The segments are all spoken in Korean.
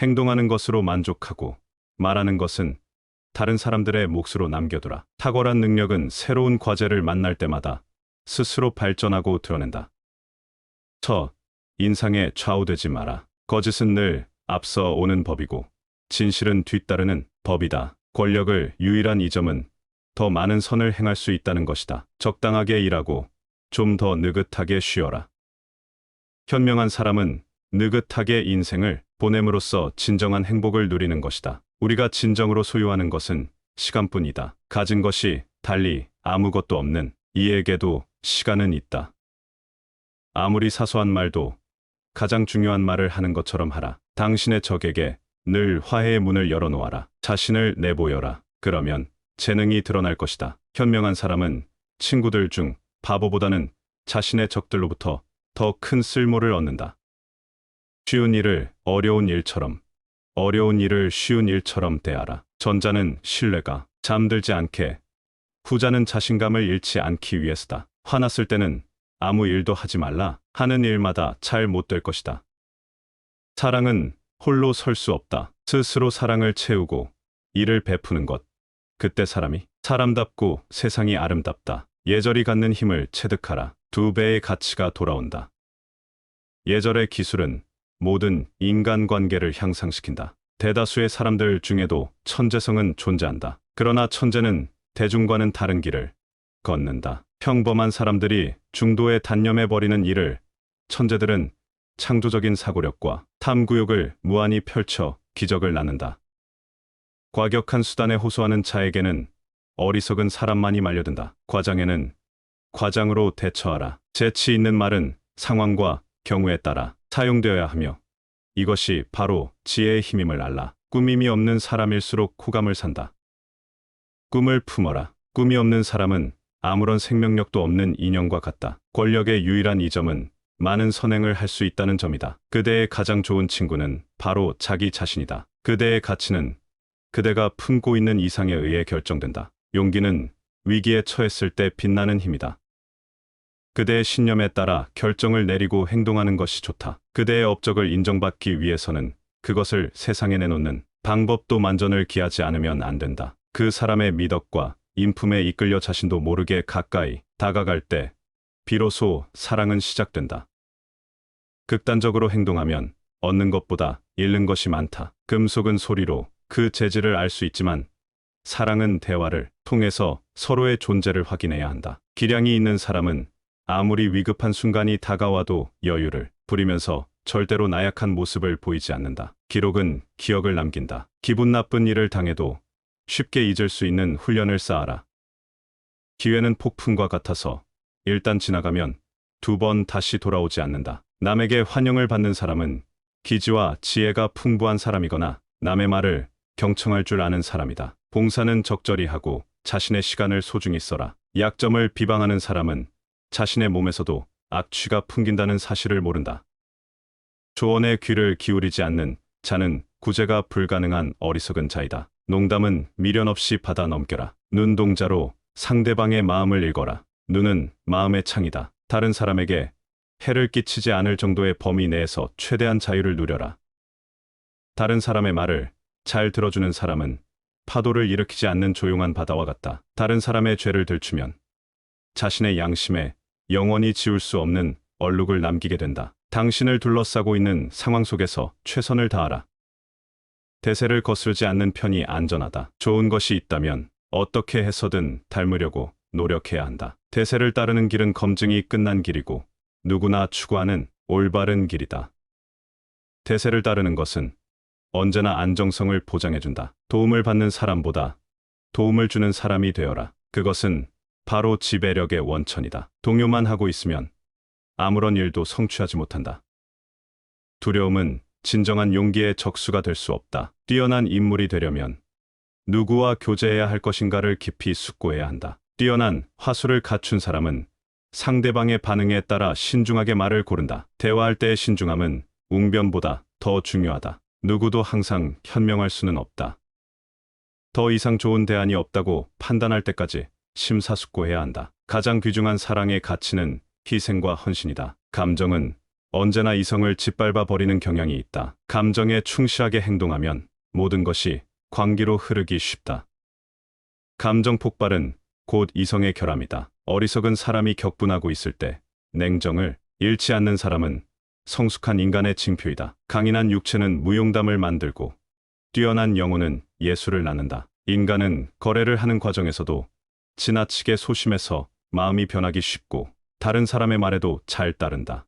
행동하는 것으로 만족하고 말하는 것은 다른 사람들의 몫으로 남겨두라. 탁월한 능력은 새로운 과제를 만날 때마다 스스로 발전하고 드러낸다. 인상에 좌우되지 마라. 거짓은 늘 앞서 오는 법이고 진실은 뒤따르는 법이다. 권력을 유일한 이점은 더 많은 선을 행할 수 있다는 것이다. 적당하게 일하고 좀 더 느긋하게 쉬어라. 현명한 사람은 느긋하게 인생을 보냄으로써 진정한 행복을 누리는 것이다. 우리가 진정으로 소유하는 것은 시간뿐이다. 가진 것이 달리 아무것도 없는 이에게도 시간은 있다. 아무리 사소한 말도 가장 중요한 말을 하는 것처럼 하라. 당신의 적에게 늘 화해의 문을 열어놓아라. 자신을 내보여라. 그러면 재능이 드러날 것이다. 현명한 사람은 친구들 중 바보보다는 자신의 적들로부터 더 큰 쓸모를 얻는다. 쉬운 일을 어려운 일처럼, 어려운 일을 쉬운 일처럼 대하라. 전자는 신뢰가 잠들지 않게, 후자는 자신감을 잃지 않기 위해서다. 화났을 때는 아무 일도 하지 말라. 하는 일마다 잘 못 될 것이다. 사랑은 홀로 설 수 없다. 스스로 사랑을 채우고 이를 베푸는 것. 그때 사람이 사람답고 세상이 아름답다. 예절이 갖는 힘을 체득하라. 2배의 가치가 돌아온다. 예절의 기술은 모든 인간관계를 향상시킨다. 대다수의 사람들 중에도 천재성은 존재한다. 그러나 천재는 대중과는 다른 길을 걷는다. 평범한 사람들이 중도에 단념해버리는 일을 천재들은 창조적인 사고력과 탐구욕을 무한히 펼쳐 기적을 낳는다. 과격한 수단에 호소하는 자에게는 어리석은 사람만이 말려든다. 과장에는 과장으로 대처하라. 재치 있는 말은 상황과 경우에 따라 사용되어야 하며 이것이 바로 지혜의 힘임을 알라. 꾸밈이 없는 사람일수록 호감을 산다. 꿈을 품어라. 꿈이 없는 사람은 아무런 생명력도 없는 인형과 같다. 권력의 유일한 이점은 많은 선행을 할 수 있다는 점이다. 그대의 가장 좋은 친구는 바로 자기 자신이다. 그대의 가치는 그대가 품고 있는 이상에 의해 결정된다. 용기는 위기에 처했을 때 빛나는 힘이다. 그대의 신념에 따라 결정을 내리고 행동하는 것이 좋다. 그대의 업적을 인정받기 위해서는 그것을 세상에 내놓는 방법도 만전을 기하지 않으면 안 된다. 그 사람의 미덕과 인품에 이끌려 자신도 모르게 가까이 다가갈 때 비로소 사랑은 시작된다. 극단적으로 행동하면 얻는 것보다 잃는 것이 많다. 금속은 소리로 그 재질을 알 수 있지만 사랑은 대화를 통해서 서로의 존재를 확인해야 한다. 기량이 있는 사람은 아무리 위급한 순간이 다가와도 여유를 부리면서 절대로 나약한 모습을 보이지 않는다. 기록은 기억을 남긴다. 기분 나쁜 일을 당해도 쉽게 잊을 수 있는 훈련을 쌓아라. 기회는 폭풍과 같아서 일단 지나가면 2번 다시 돌아오지 않는다. 남에게 환영을 받는 사람은 기지와 지혜가 풍부한 사람이거나 남의 말을 경청할 줄 아는 사람이다. 봉사는 적절히 하고 자신의 시간을 소중히 써라. 약점을 비방하는 사람은 자신의 몸에서도 악취가 풍긴다는 사실을 모른다. 조언에 귀를 기울이지 않는 자는 구제가 불가능한 어리석은 자이다. 농담은 미련 없이 받아 넘겨라. 눈동자로 상대방의 마음을 읽어라. 눈은 마음의 창이다. 다른 사람에게 해를 끼치지 않을 정도의 범위 내에서 최대한 자유를 누려라. 다른 사람의 말을 잘 들어주는 사람은 파도를 일으키지 않는 조용한 바다와 같다. 다른 사람의 죄를 들추면 자신의 양심에 영원히 지울 수 없는 얼룩을 남기게 된다. 당신을 둘러싸고 있는 상황 속에서 최선을 다하라. 대세를 거스르지 않는 편이 안전하다. 좋은 것이 있다면 어떻게 해서든 닮으려고 노력해야 한다. 대세를 따르는 길은 검증이 끝난 길이고 누구나 추구하는 올바른 길이다. 대세를 따르는 것은 언제나 안정성을 보장해준다. 도움을 받는 사람보다 도움을 주는 사람이 되어라. 그것은 바로 지배력의 원천이다. 동요만 하고 있으면 아무런 일도 성취하지 못한다. 두려움은 진정한 용기의 적수가 될 수 없다. 뛰어난 인물이 되려면 누구와 교제해야 할 것인가를 깊이 숙고해야 한다. 뛰어난 화술을 갖춘 사람은 상대방의 반응에 따라 신중하게 말을 고른다. 대화할 때의 신중함은 웅변보다 더 중요하다. 누구도 항상 현명할 수는 없다. 더 이상 좋은 대안이 없다고 판단할 때까지 심사숙고해야 한다. 가장 귀중한 사랑의 가치는 희생과 헌신이다. 감정은 언제나 이성을 짓밟아 버리는 경향이 있다. 감정에 충실하게 행동하면 모든 것이 광기로 흐르기 쉽다. 감정 폭발은 곧 이성의 결함이다. 어리석은 사람이 격분하고 있을 때 냉정을 잃지 않는 사람은 성숙한 인간의 징표이다. 강인한 육체는 무용담을 만들고 뛰어난 영혼은 예술을 낳는다. 인간은 거래를 하는 과정에서도 지나치게 소심해서 마음이 변하기 쉽고 다른 사람의 말에도 잘 따른다.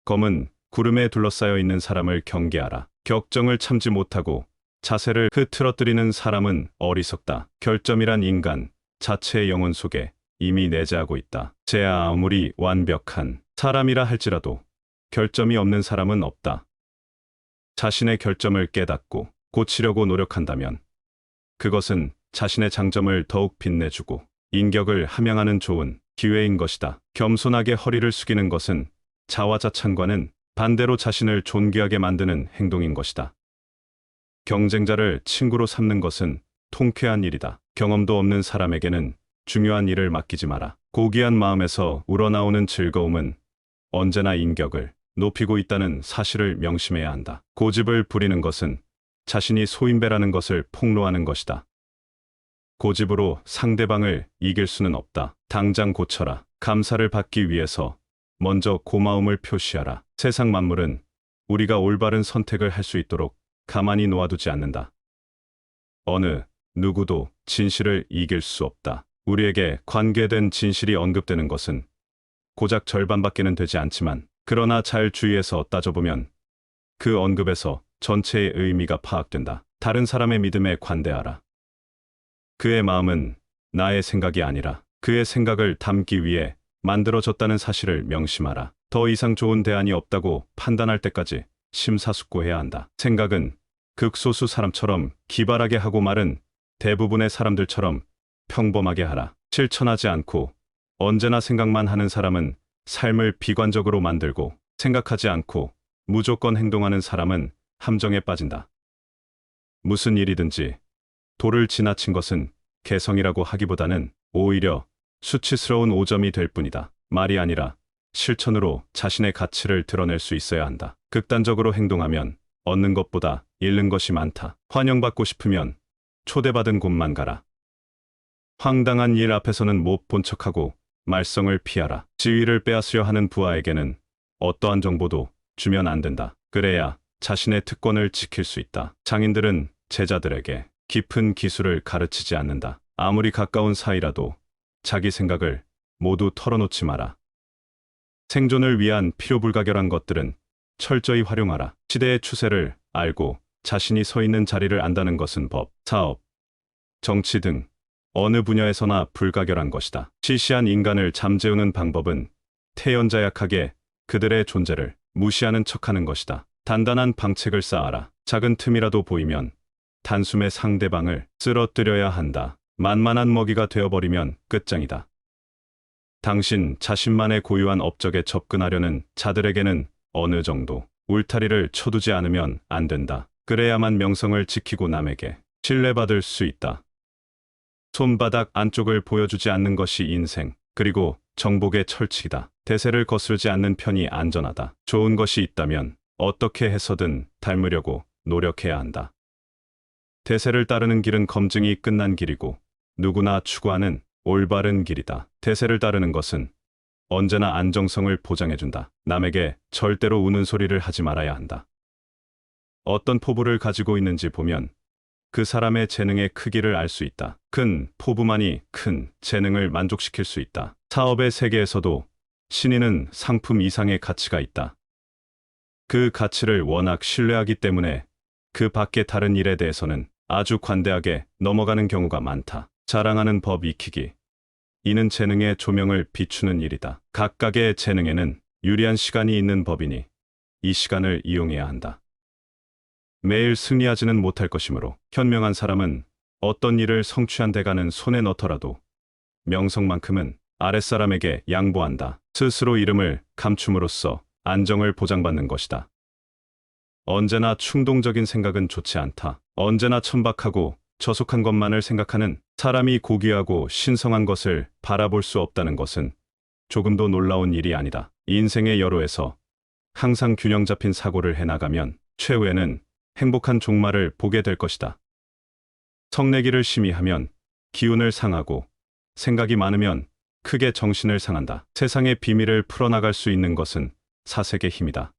검은 구름에 둘러싸여 있는 사람을 경계하라. 격정을 참지 못하고 자세를 흐트러뜨리는 사람은 어리석다. 결점이란 인간 자체의 영혼 속에 이미 내재하고 있다. 제야 아무리 완벽한 사람이라 할지라도 결점이 없는 사람은 없다. 자신의 결점을 깨닫고 고치려고 노력한다면 그것은 자신의 장점을 더욱 빛내주고 인격을 함양하는 좋은 기회인 것이다. 겸손하게 허리를 숙이는 것은 자화자찬과는 반대로 자신을 존귀하게 만드는 행동인 것이다. 경쟁자를 친구로 삼는 것은 통쾌한 일이다. 경험도 없는 사람에게는 중요한 일을 맡기지 마라. 고귀한 마음에서 우러나오는 즐거움은 언제나 인격을 높이고 있다는 사실을 명심해야 한다. 고집을 부리는 것은 자신이 소인배라는 것을 폭로하는 것이다. 고집으로 상대방을 이길 수는 없다. 당장 고쳐라. 감사를 받기 위해서 먼저 고마움을 표시하라. 세상 만물은 우리가 올바른 선택을 할 수 있도록 가만히 놓아두지 않는다. 어느 누구도 진실을 이길 수 없다. 우리에게 관계된 진실이 언급되는 것은 고작 절반밖에는 되지 않지만 그러나 잘 주의해서 따져보면 그 언급에서 전체의 의미가 파악된다. 다른 사람의 믿음에 관대하라. 그의 마음은 나의 생각이 아니라 그의 생각을 담기 위해 만들어졌다는 사실을 명심하라. 더 이상 좋은 대안이 없다고 판단할 때까지 심사숙고해야 한다. 생각은 극소수 사람처럼 기발하게 하고 말은 대부분의 사람들처럼 평범하게 하라. 실천하지 않고 언제나 생각만 하는 사람은 삶을 비관적으로 만들고 생각하지 않고 무조건 행동하는 사람은 함정에 빠진다. 무슨 일이든지 도를 지나친 것은 개성이라고 하기보다는 오히려 수치스러운 오점이 될 뿐이다. 말이 아니라 실천으로 자신의 가치를 드러낼 수 있어야 한다. 극단적으로 행동하면 얻는 것보다 잃는 것이 많다. 환영받고 싶으면 초대받은 곳만 가라. 황당한 일 앞에서는 못 본 척하고 말썽을 피하라. 지위를 빼앗으려 하는 부하에게는 어떠한 정보도 주면 안 된다. 그래야 자신의 특권을 지킬 수 있다. 장인들은 제자들에게 깊은 기술을 가르치지 않는다. 아무리 가까운 사이라도 자기 생각을 모두 털어놓지 마라. 생존을 위한 필요불가결한 것들은 철저히 활용하라. 시대의 추세를 알고 자신이 서 있는 자리를 안다는 것은 법, 사업, 정치 등 어느 분야에서나 불가결한 것이다. 시시한 인간을 잠재우는 방법은 태연자약하게 그들의 존재를 무시하는 척하는 것이다. 단단한 방책을 쌓아라. 작은 틈이라도 보이면 단숨에 상대방을 쓰러뜨려야 한다. 만만한 먹이가 되어버리면 끝장이다. 당신 자신만의 고유한 업적에 접근하려는 자들에게는 어느 정도 울타리를 쳐두지 않으면 안 된다. 그래야만 명성을 지키고 남에게 신뢰받을 수 있다. 손바닥 안쪽을 보여주지 않는 것이 인생, 그리고 정복의 철칙이다. 대세를 거스르지 않는 편이 안전하다. 좋은 것이 있다면 어떻게 해서든 닮으려고 노력해야 한다. 대세를 따르는 길은 검증이 끝난 길이고 누구나 추구하는 올바른 길이다. 대세를 따르는 것은 언제나 안정성을 보장해준다. 남에게 절대로 우는 소리를 하지 말아야 한다. 어떤 포부를 가지고 있는지 보면 그 사람의 재능의 크기를 알 수 있다. 큰 포부만이 큰 재능을 만족시킬 수 있다. 사업의 세계에서도 신인은 상품 이상의 가치가 있다. 그 가치를 워낙 신뢰하기 때문에 그 밖의 다른 일에 대해서는 아주 관대하게 넘어가는 경우가 많다. 자랑하는 법 익히기. 이는 재능의 조명을 비추는 일이다. 각각의 재능에는 유리한 시간이 있는 법이니 이 시간을 이용해야 한다. 매일 승리하지는 못할 것이므로 현명한 사람은 어떤 일을 성취한 대가는 손에 넣더라도 명성만큼은 아랫사람에게 양보한다. 스스로 이름을 감춤으로써 안정을 보장받는 것이다. 언제나 충동적인 생각은 좋지 않다. 언제나 천박하고 저속한 것만을 생각하는 사람이 고귀하고 신성한 것을 바라볼 수 없다는 것은 조금도 놀라운 일이 아니다. 인생의 여로에서 항상 균형 잡힌 사고를 해나가면 최후에는 행복한 종말을 보게 될 것이다. 성내기를 심히 하면 기운을 상하고 생각이 많으면 크게 정신을 상한다. 세상의 비밀을 풀어나갈 수 있는 것은 사색의 힘이다.